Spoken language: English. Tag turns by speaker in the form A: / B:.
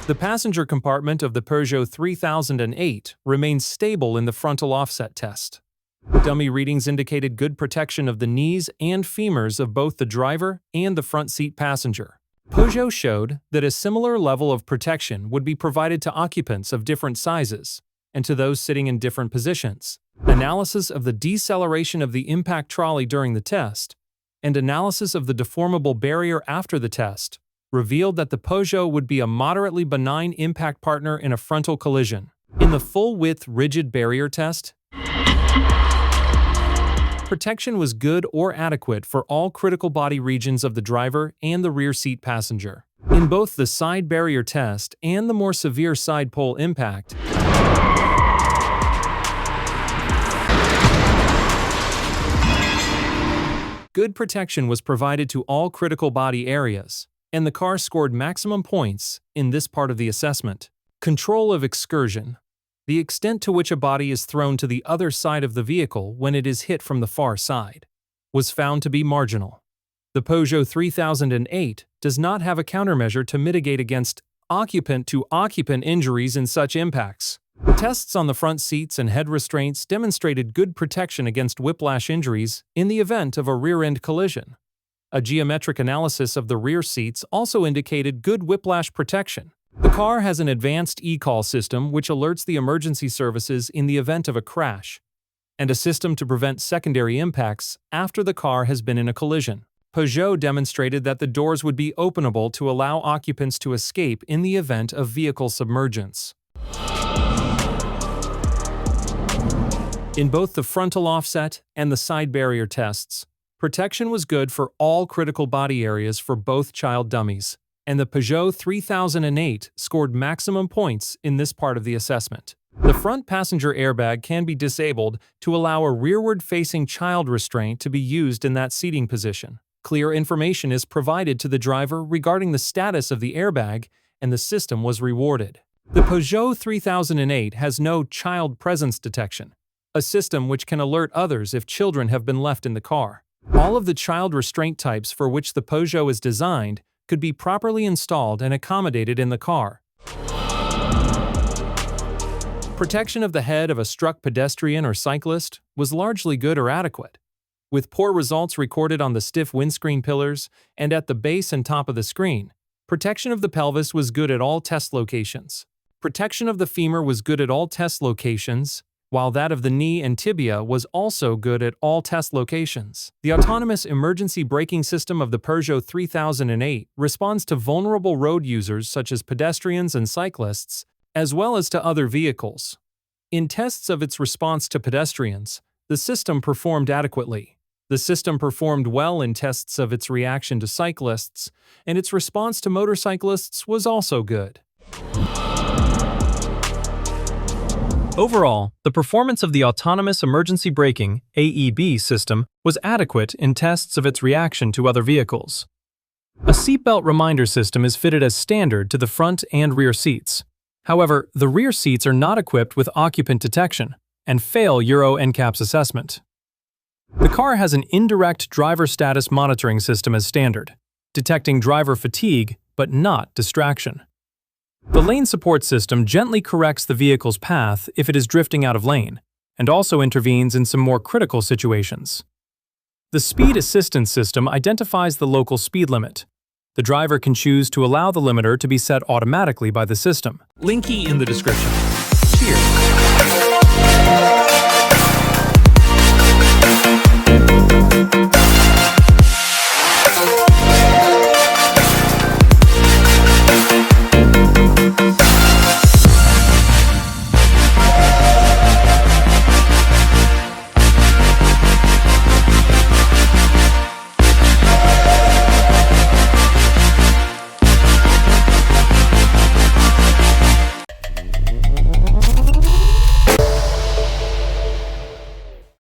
A: The passenger compartment of the Peugeot 3008 remains stable in the frontal offset test. Dummy readings indicated good protection of the knees and femurs of both the driver and the front seat passenger. Peugeot showed that a similar level of protection would be provided to occupants of different sizes and to those sitting in different positions. Analysis of the deceleration of the impact trolley during the test and analysis of the deformable barrier after the test revealed that the Peugeot would be a moderately benign impact partner in a frontal collision. In the full-width rigid barrier test, protection was good or adequate for all critical body regions of the driver and the rear seat passenger. In both the side barrier test and the more severe side pole impact, good protection was provided to all critical body areas, and the car scored maximum points in this part of the assessment. Control of excursion. The extent to which a body is thrown to the other side of the vehicle when it is hit from the far side was found to be marginal. The Peugeot 3008 does not have a countermeasure to mitigate against occupant-to-occupant injuries in such impacts. Tests on the front seats and head restraints demonstrated good protection against whiplash injuries in the event of a rear-end collision. A geometric analysis of the rear seats also indicated good whiplash protection. The car has an advanced e-call system which alerts the emergency services in the event of a crash, and a system to prevent secondary impacts after the car has been in a collision. Peugeot demonstrated that the doors would be openable to allow occupants to escape in the event of vehicle submergence. In both the frontal offset and the side barrier tests, protection was good for all critical body areas for both child dummies, and the Peugeot 3008 scored maximum points in this part of the assessment. The front passenger airbag can be disabled to allow a rearward-facing child restraint to be used in that seating position. Clear information is provided to the driver regarding the status of the airbag, and the system was rewarded. The Peugeot 3008 has no child presence detection, a system which can alert others if children have been left in the car. All of the child restraint types for which the Peugeot is designed could be properly installed and accommodated in the car. Protection of the head of a struck pedestrian or cyclist was largely good or adequate, with poor results recorded on the stiff windscreen pillars and at the base and top of the screen. Protection of the pelvis was good at all test locations. Protection of the femur was good at all test locations, while that of the knee and tibia was also good at all test locations. The autonomous emergency braking system of the Peugeot 3008 responds to vulnerable road users such as pedestrians and cyclists, as well as to other vehicles. In tests of its response to pedestrians, the system performed adequately. The system performed well in tests of its reaction to cyclists, and its response to motorcyclists was also good. Overall, the performance of the Autonomous Emergency Braking (AEB) system was adequate in tests of its reaction to other vehicles. A seatbelt reminder system is fitted as standard to the front and rear seats. However, the rear seats are not equipped with occupant detection and fail Euro NCAP's assessment. The car has an indirect driver status monitoring system as standard, detecting driver fatigue but not distraction. The lane support system gently corrects the vehicle's path if it is drifting out of lane, and also intervenes in some more critical situations. The speed assistance system identifies the local speed limit. The driver can choose to allow the limiter to be set automatically by the system. Linky in the description. Cheers!